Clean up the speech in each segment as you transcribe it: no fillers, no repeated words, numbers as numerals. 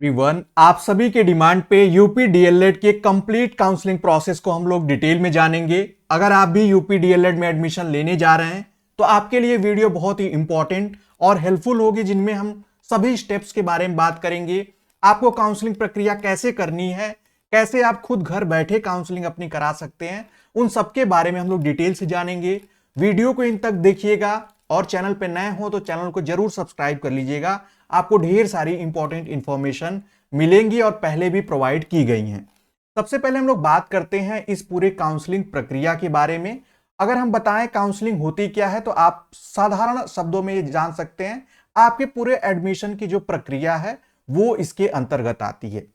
Everyone, आप सभी के डिमांड पे यूपी डीएलएड के कंप्लीट काउंसलिंग प्रोसेस को हम लोग डिटेल में जानेंगे। अगर आप भी यूपी डीएलएड में एडमिशन लेने जा रहे हैं तो आपके लिए वीडियो बहुत ही इंपॉर्टेंट और हेल्पफुल होगी, जिनमें हम सभी स्टेप्स के बारे में बात करेंगे। आपको काउंसलिंग प्रक्रिया कैसे करनी है, कैसे आप खुद घर बैठे काउंसलिंग अपनी करा सकते हैं, उन सबके बारे में हम लोग डिटेल से जानेंगे। वीडियो को इन तक देखिएगा और चैनल पे नए हो तो चैनल को जरूर सब्सक्राइब कर लीजिएगा। आपको ढेर सारी इंपॉर्टेंट इंफॉर्मेशन मिलेंगी और पहले भी प्रोवाइड की गई हैं। सबसे पहले हम लोग बात करते हैं इस पूरे काउंसलिंग प्रक्रिया के बारे में। अगर हम बताएं काउंसलिंग होती क्या है तो आप साधारण शब्दों में ये जान सकते हैं, आपके पूरे एडमिशन की जो प्रक्रिया है वो इसके अंतर्गत आती है।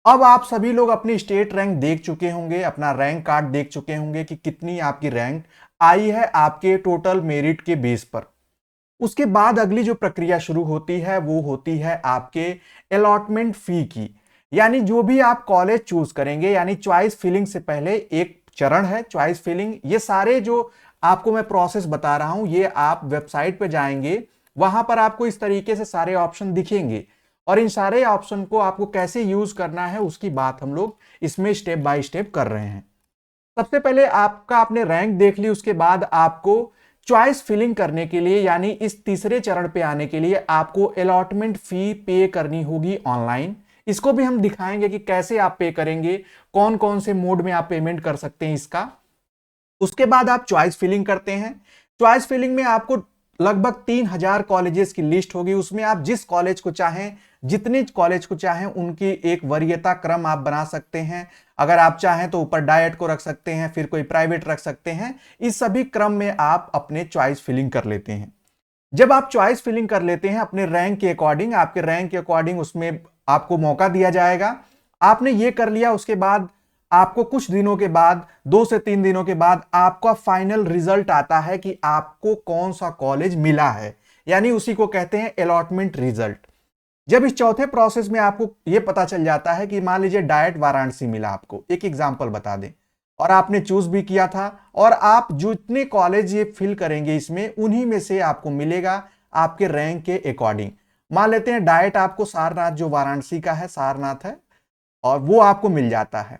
अब आप सभी लोग अपनी स्टेट रैंक देख चुके होंगे, अपना रैंक कार्ड देख चुके होंगे कि कितनी आपकी रैंक आई है आपके टोटल मेरिट के बेस पर। उसके बाद अगली जो प्रक्रिया शुरू होती है वो होती है आपके अलॉटमेंट फी की। यानी जो भी आप कॉलेज चूज करेंगे, यानी चॉइस फिलिंग से पहले एक चरण है चॉइस फिलिंग। ये सारे जो आपको मैं प्रोसेस बता रहा हूं ये आप वेबसाइट पे जाएंगे, वहां पर आपको इस तरीके से सारे ऑप्शन दिखेंगे और इन सारे ऑप्शन को आपको कैसे यूज करना है उसकी बात हम लोग इसमें स्टेप बाय स्टेप कर रहे हैं। सबसे पहले आपका आपने रैंक देख ली, उसके बाद आपको चॉइस फिलिंग करने के लिए यानी इस तीसरे चरण पे आने के लिए आपको अलॉटमेंट फी पे करनी होगी ऑनलाइन। इसको भी हम दिखाएंगे कि कैसे आप पे करेंगे, कौन कौन से मोड में आप पेमेंट कर सकते हैं इसका। उसके बाद आप चॉइस फिलिंग करते हैं। चॉइस फिलिंग में आपको लगभग 3000 कॉलेजेस की लिस्ट होगी, उसमें आप जिस कॉलेज को चाहें, जितने कॉलेज को चाहें उनकी एक वरीयता क्रम आप बना सकते हैं। अगर आप चाहें तो ऊपर डायट को रख सकते हैं, फिर कोई प्राइवेट रख सकते हैं। इस सभी क्रम में आप अपने चॉइस फिलिंग कर लेते हैं। जब आप चॉइस फिलिंग कर लेते हैं अपने रैंक के अकॉर्डिंग, आपके रैंक के अकॉर्डिंग उसमें आपको मौका दिया जाएगा। आपने ये कर लिया, उसके बाद आपको कुछ दिनों के बाद, 2 से 3 दिनों के बाद आपका फाइनल रिजल्ट आता है कि आपको कौन सा कॉलेज मिला है, यानी उसी को कहते हैं अलॉटमेंट रिजल्ट। जब इस चौथे प्रोसेस में आपको यह पता चल जाता है कि मान लीजिए डायट वाराणसी मिला, आपको एक एग्जांपल बता दें, और आपने चूज भी किया था और आप जितने कॉलेज ये फिल करेंगे इसमें उन्हीं में से आपको मिलेगा आपके रैंक के अकॉर्डिंग। मान लेते हैं डायट आपको सारनाथ, जो वाराणसी का है सारनाथ है, और वो आपको मिल जाता है।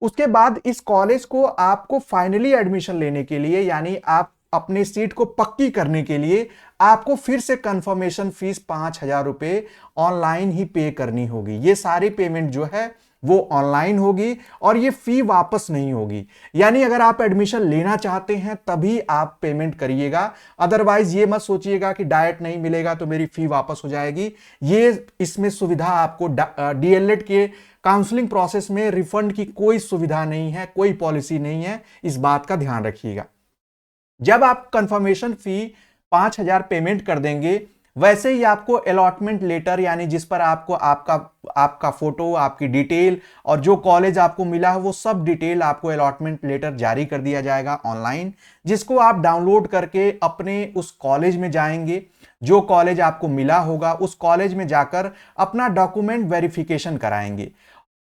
उसके बाद इस कॉलेज को आपको फाइनली एडमिशन लेने के लिए, यानी आप अपने सीट को पक्की करने के लिए आपको फिर से कंफर्मेशन फीस 5000 रुपए ऑनलाइन ही पे करनी होगी। ये सारी पेमेंट जो है वो ऑनलाइन होगी और ये फी वापस नहीं होगी। यानी अगर आप एडमिशन लेना चाहते हैं तभी आप पेमेंट करिएगा, अदरवाइज ये मत सोचिएगा कि डायट नहीं मिलेगा तो मेरी फी वापस हो जाएगी। ये इसमें सुविधा आपको डीएलएड के काउंसलिंग प्रोसेस में रिफंड की कोई सुविधा नहीं है, कोई पॉलिसी नहीं है, इस बात का ध्यान रखिएगा। जब आप कंफर्मेशन फी 5000 पेमेंट कर देंगे, वैसे ही आपको अलॉटमेंट लेटर, यानी जिस पर आपको आपका फोटो, आपकी डिटेल और जो कॉलेज आपको मिला है वो सब डिटेल आपको अलॉटमेंट लेटर जारी कर दिया जाएगा ऑनलाइन, जिसको आप डाउनलोड करके अपने उस कॉलेज में जाएंगे। जो कॉलेज आपको मिला होगा उस कॉलेज में जाकर अपना डॉक्यूमेंट वेरिफिकेशन कराएंगे।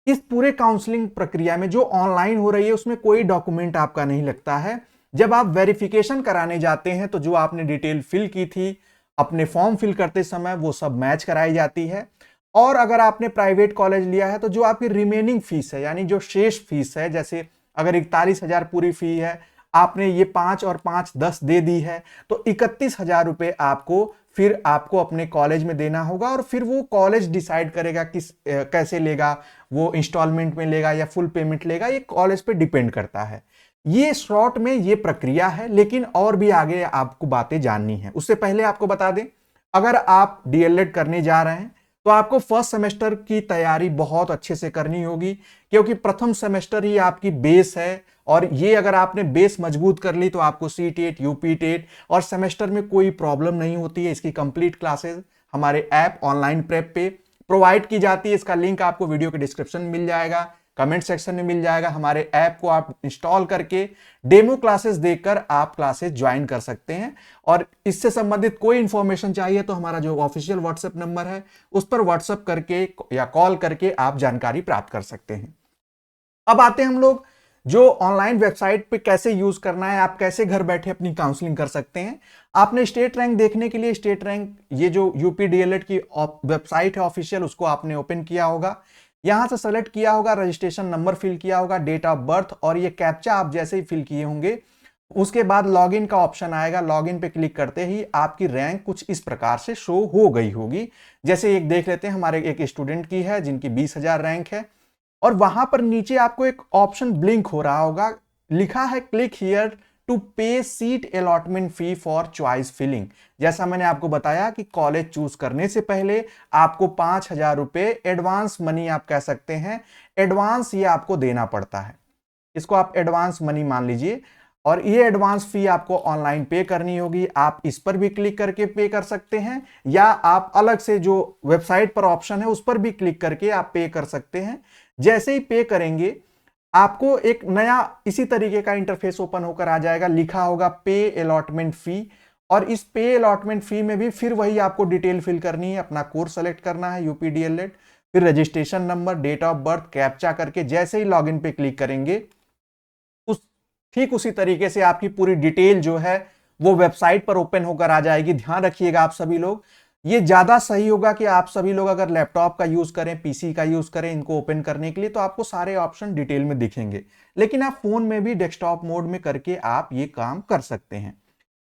इस पूरे काउंसलिंग प्रक्रिया में जो ऑनलाइन हो रही है उसमें कोई डॉक्यूमेंट आपका नहीं लगता है। जब आप वेरिफिकेशन कराने जाते हैं तो जो आपने डिटेल फिल की थी अपने फॉर्म फिल करते समय वो सब मैच कराई जाती है। और अगर आपने प्राइवेट कॉलेज लिया है तो जो आपकी रिमेनिंग फीस है, यानी जो शेष फीस है, जैसे अगर 41,000 पूरी फी है, आपने ये 5 और 5 10 दे दी है, तो 31,000 रुपए आपको अपने कॉलेज में देना होगा। और फिर वो कॉलेज डिसाइड करेगा कैसे लेगा, वो इंस्टॉलमेंट में लेगा या फुल पेमेंट लेगा, ये कॉलेज पे डिपेंड करता है। ये शॉर्ट में ये प्रक्रिया है, लेकिन और भी आगे आपको बातें जाननी है। उससे पहले आपको बता दें, अगर आप डीएलएड करने जा रहे हैं तो आपको फर्स्ट सेमेस्टर की तैयारी बहुत अच्छे से करनी होगी, क्योंकि प्रथम सेमेस्टर ही आपकी बेस है। और ये अगर आपने बेस मजबूत कर ली तो आपको सीटेट, यूपीटेट और सेमेस्टर में कोई प्रॉब्लम नहीं होती है। इसकी कंप्लीट क्लासेस हमारे ऐप ऑनलाइन प्रेप पे प्रोवाइड की जाती है। इसका लिंक आपको वीडियो के डिस्क्रिप्शन में मिल जाएगा, कमेंट सेक्शन में मिल जाएगा। हमारे ऐप को आप इंस्टॉल करके डेमो क्लासेस देखकर आप क्लासेस ज्वाइन कर सकते हैं। और इससे संबंधित कोई इंफॉर्मेशन चाहिए तो हमारा जो ऑफिशियल व्हाट्सएप नंबर है उस पर व्हाट्सएप करके या कॉल करके आप जानकारी प्राप्त कर सकते हैं। अब आते हैं हम लोग जो ऑनलाइन वेबसाइट पे कैसे यूज करना है, आप कैसे घर बैठे अपनी काउंसलिंग कर सकते हैं। आपने स्टेट रैंक देखने के लिए स्टेट रैंक, ये जो यूपी डीएलएड की वेबसाइट है ऑफिशियल, उसको आपने ओपन किया होगा। यहां से सेलेक्ट किया होगा, रजिस्ट्रेशन नंबर फिल किया होगा, डेट ऑफ बर्थ, और ये कैप्चा आप जैसे ही फिल किए होंगे उसके बाद लॉगिन का ऑप्शन आएगा। लॉगिन पे क्लिक करते ही आपकी रैंक कुछ इस प्रकार से शो हो गई होगी। जैसे एक देख लेते हैं, हमारे एक स्टूडेंट की है जिनकी 20,000 रैंक है, और वहां पर नीचे आपको एक ऑप्शन ब्लिंक हो रहा होगा, लिखा है click here to pay seat allotment fee for choice filling. जैसा मैंने आपको बताया कि कॉलेज चूज करने से पहले आपको 5,000 रुपए एडवांस मनी, आप कह सकते हैं एडवांस, ये आपको देना पड़ता है। इसको आप एडवांस मनी मान लीजिए, और ये एडवांस फी आपको ऑनलाइन पे करनी होगी। आप इस पर भी क्लिक करके पे कर सकते हैं, या आप अलग से जो वेबसाइट पर ऑप्शन है उस पर भी क्लिक करके आप पे कर सकते हैं। जैसे ही पे करेंगे आपको एक नया इसी तरीके का इंटरफेस ओपन होकर आ जाएगा, लिखा होगा पे अलॉटमेंट फी, और इस पे अलॉटमेंट फी में भी फिर वही आपको डिटेल फिल करनी है, अपना कोर्स सेलेक्ट करना है यूपी डीएलएड, फिर registration number, date of birth, captcha करके जैसे ही लॉगिन पे क्लिक करेंगे ठीक उसी तरीके से आपकी पूरी डिटेल जो है वो वेबसाइट पर ओपन होकर आ जाएगी। ध्यान रखिएगा आप सभी लोग, ये ज्यादा सही होगा कि आप सभी लोग अगर लैपटॉप का यूज करें, पीसी का यूज करें इनको ओपन करने के लिए, तो आपको सारे ऑप्शन डिटेल में दिखेंगे। लेकिन आप फोन में भी डेस्कटॉप मोड में करके आप ये काम कर सकते हैं।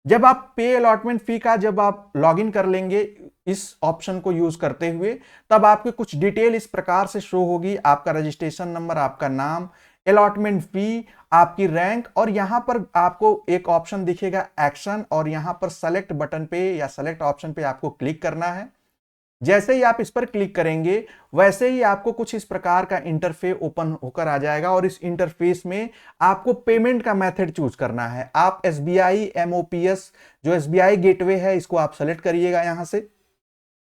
जब आप पे अलॉटमेंट फी का जब आप लॉगिन कर लेंगे इस ऑप्शन को यूज करते हुए, तब आपके कुछ डिटेल इस प्रकार से शो होगी, आपका रजिस्ट्रेशन नंबर, आपका नाम, अलॉटमेंट फी, आपकी रैंक, और यहां पर आपको एक ऑप्शन दिखेगा एक्शन, और यहां पर सेलेक्ट बटन पे या सेलेक्ट ऑप्शन पे आपको क्लिक करना है। जैसे ही आप इस पर क्लिक करेंगे वैसे ही आपको कुछ इस प्रकार का इंटरफेस ओपन होकर आ जाएगा, और इस इंटरफेस में आपको पेमेंट का मेथड चूज करना है। आप एसबीआई एमओपीएस, जो एसबीआई गेटवे है, इसको आप सेलेक्ट करिएगा। यहां से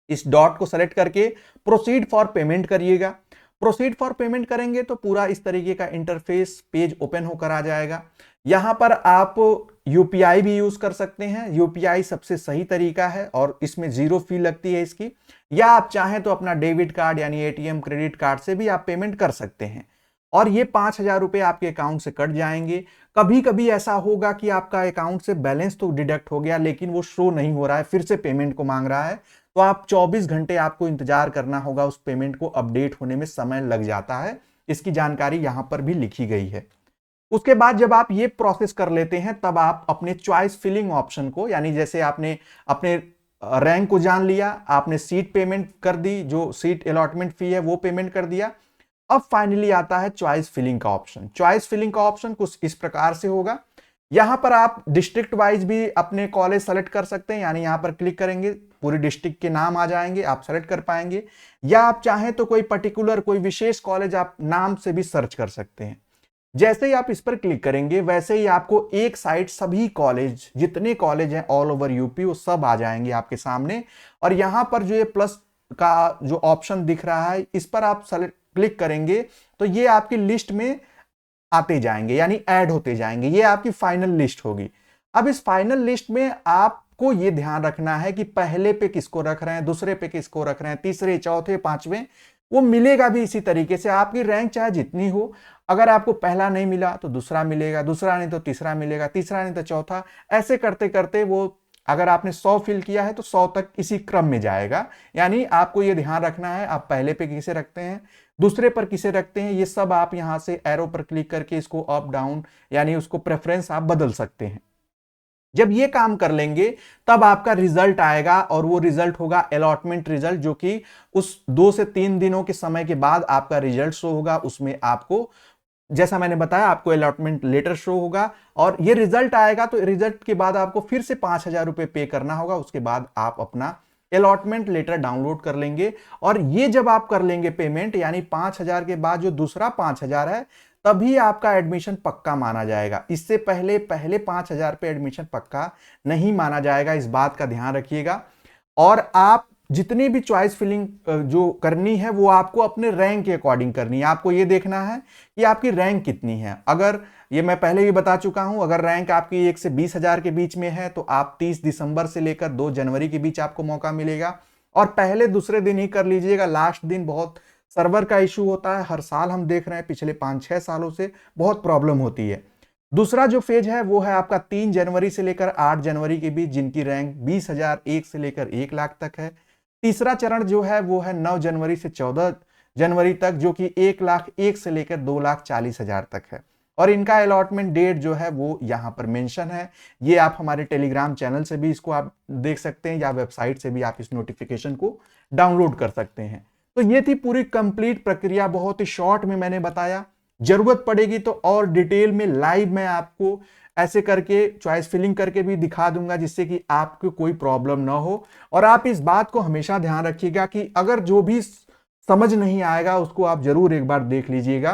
इस डॉट को सेलेक्ट करके प्रोसीड फॉर पेमेंट करिएगा। प्रोसीड फॉर पेमेंट करेंगे तो पूरा इस तरीके का इंटरफेस पेज ओपन होकर आ जाएगा। यहां पर आप यूपीआई भी यूज कर सकते हैं, यूपीआई सबसे सही तरीका है और इसमें 0 फी लगती है इसकी, या आप चाहें तो अपना डेबिट कार्ड यानी एटीएम, क्रेडिट कार्ड से भी आप पेमेंट कर सकते हैं, और ये 5,000 रुपए आपके अकाउंट से कट जाएंगे। कभी कभी ऐसा होगा कि आपका अकाउंट से बैलेंस तो डिडक्ट हो गया लेकिन वो शो नहीं हो रहा है, फिर से पेमेंट को मांग रहा है, तो आप 24 घंटे आपको इंतजार करना होगा, उस पेमेंट को अपडेट होने में समय लग जाता है। इसकी जानकारी यहां पर भी लिखी गई है। उसके बाद जब आप ये प्रोसेस कर लेते हैं तब आप अपने चॉइस फिलिंग ऑप्शन को, यानी जैसे आपने अपने रैंक को जान लिया, आपने सीट पेमेंट कर दी, जो सीट अलॉटमेंट फी है वो पेमेंट कर दिया, अब फाइनली आता है चॉइस फिलिंग का ऑप्शन। चॉइस फिलिंग का ऑप्शन कुछ इस प्रकार से होगा, यहां पर आप डिस्ट्रिक्ट वाइज भी अपने कॉलेज सेलेक्ट कर सकते हैं, यानी यहां पर क्लिक करेंगे पूरी डिस्ट्रिक्ट के नाम आ जाएंगे, आप सेलेक्ट कर पाएंगे, या आप चाहें तो कोई पर्टिकुलर कोई विशेष कॉलेज आप नाम से भी सर्च कर सकते हैं। जैसे ही आप इस पर क्लिक करेंगे वैसे ही आपको एक साइड सभी कॉलेज, जितने कॉलेज हैं ऑल ओवर यूपी, वो सब आ जाएंगे आपके सामने, और यहां पर जो ये प्लस का जो ऑप्शन दिख रहा है इस पर आप क्लिक करेंगे तो ये आपकी लिस्ट में आते जाएंगे, यानी ऐड होते जाएंगे, ये आपकी फाइनल लिस्ट होगी। अब इस फाइनल लिस्ट में आपको ये ध्यान रखना है कि पहले पे किसको रख रहे हैं, दूसरे पे किसको रख रहे हैं, तीसरे, चौथे, पांचवें, वो मिलेगा भी इसी तरीके से। आपकी रैंक चाहे जितनी हो, अगर आपको पहला नहीं मिला तो दूसरा मिलेगा, दूसरा नहीं तो तीसरा मिलेगा, तीसरा नहीं तो चौथा, ऐसे करते करते वो, अगर आपने 100 फिल किया है तो 100 तक इसी क्रम में जाएगा। यानी आपको ये ध्यान रखना है आप पहले पे किसे रखते हैं, दूसरे पर किसे रखते हैं, ये सब आप यहां से एरो पर क्लिक करके इसको अप डाउन यानी उसको प्रेफरेंस आप बदल सकते हैं। जब ये काम कर लेंगे तब आपका रिजल्ट आएगा, और वो रिजल्ट होगा अलॉटमेंट रिजल्ट, जो कि उस 2 से 3 दिनों के समय के बाद आपका रिजल्ट शो होगा। उसमें आपको, जैसा मैंने बताया, आपको अलॉटमेंट लेटर शो होगा, और ये रिजल्ट आएगा तो रिजल्ट के बाद आपको फिर से 5,000 रुपए पे करना होगा। उसके बाद आप अपना अलॉटमेंट लेटर डाउनलोड कर लेंगे, और ये जब आप कर लेंगे पेमेंट, यानी 5,000 के बाद जो दूसरा 5,000 है, तभी आपका एडमिशन पक्का माना जाएगा। इससे पहले 5,000 पे एडमिशन पक्का नहीं माना जाएगा, इस बात का ध्यान रखिएगा। और आप जितनी भी चॉइस फिलिंग जो करनी है वो आपको अपने रैंक के अकॉर्डिंग करनी है। आपको ये देखना है कि आपकी रैंक कितनी है। अगर, ये मैं पहले भी बता चुका हूं, अगर रैंक आपकी 1 से 20,000 के बीच में है तो आप 30 दिसंबर से लेकर 2 जनवरी के बीच आपको मौका मिलेगा, और पहले दूसरे दिन ही कर लीजिएगा, लास्ट दिन बहुत सर्वर का इशू होता है, हर साल हम देख रहे हैं, पिछले 5-6 सालों से बहुत प्रॉब्लम होती है। दूसरा जो फेज है वो है आपका 3 जनवरी से लेकर 8 जनवरी के बीच, जिनकी रैंक 20,001 से लेकर 1 लाख तक है। तीसरा चरण जो है वो है 9 जनवरी से 14 जनवरी तक, जो कि 1,01,000 से लेकर 2,40,000 तक है। और इनका अलॉटमेंट डेट जो है वो यहाँ पर मेंशन है। ये आप हमारे टेलीग्राम चैनल से भी इसको आप देख सकते हैं, या वेबसाइट से भी आप इस नोटिफिकेशन को डाउनलोड कर सकते हैं। तो ये थी पूरी कंप्लीट प्रक्रिया, बहुत ही शॉर्ट में मैंने बताया। जरूरत पड़ेगी तो और डिटेल में लाइव मैं आपको ऐसे करके चॉइस फिलिंग करके भी दिखा दूंगा, जिससे कि आपको कोई प्रॉब्लम ना हो। और आप इस बात को हमेशा ध्यान रखिएगा कि अगर जो भी समझ नहीं आएगा उसको आप जरूर एक बार देख लीजिएगा,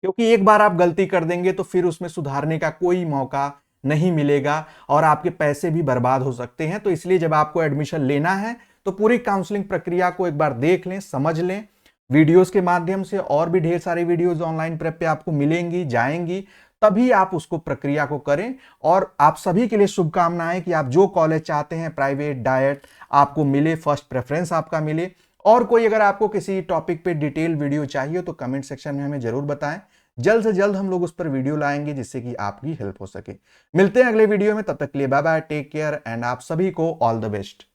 क्योंकि एक बार आप गलती कर देंगे तो फिर उसमें सुधारने का कोई मौका नहीं मिलेगा और आपके पैसे भी बर्बाद हो सकते हैं। तो इसलिए जब आपको एडमिशन लेना है तो पूरी काउंसलिंग प्रक्रिया को एक बार देख लें, समझ लें। वीडियोस के माध्यम से और भी ढेर सारी वीडियोस ऑनलाइन प्रेप पे आपको मिलेंगी, जाएंगी, तभी आप उसको प्रक्रिया को करें। और आप सभी के लिए शुभकामनाएं कि आप जो कॉलेज चाहते हैं, प्राइवेट, डाइट, आपको मिले, फर्स्ट प्रेफरेंस आपका मिले। और कोई अगर आपको किसी टॉपिक पे डिटेल वीडियो चाहिए तो कमेंट सेक्शन में हमें जरूर बताएं। जल्द से जल्द हम लोग उस पर वीडियो लाएंगे जिससे कि आपकी हेल्प हो सके। मिलते हैं अगले वीडियो में, तब तक के लिए bye bye, take care and आप सभी को ऑल द बेस्ट।